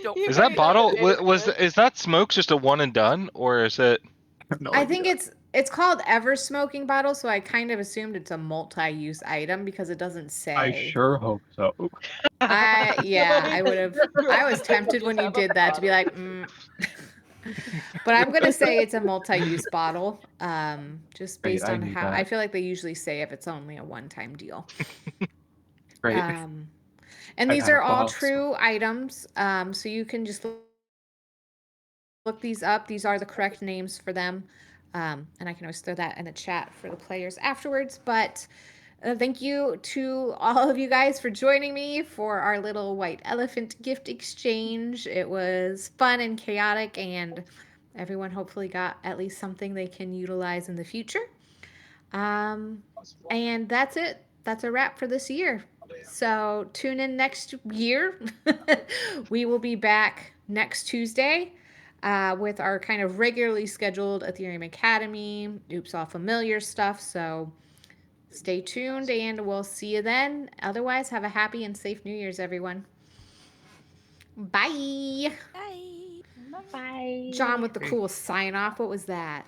don't You Is guys that have bottle made was it. is that smoke just a one and done, or is it? I have no I idea. think it's called ever smoking bottle, so I kind of assumed it's a multi-use item because it doesn't say. I sure hope so. I would have. I was tempted when you did that to be like, but I'm gonna say it's a multi-use bottle. Just Great, based I on need how that. I feel like they usually say if it's only a one-time deal. Great. And I these got a are all bottle of true items. So you can just look these up. These are the correct names for them. And I can always throw that in the chat for the players afterwards. But thank you to all of you guys for joining me for our little white elephant gift exchange. It was fun and chaotic, and everyone hopefully got at least something they can utilize in the future. And that's it. That's a wrap for this year. So tune in next year. We will be back next Tuesday with our kind of regularly scheduled Aetherium Academy, Oops All Familiar stuff. So stay tuned and we'll see you then. Otherwise, have a happy and safe New Year's, everyone. Bye. Bye. Bye. John with the cool sign off. What was that?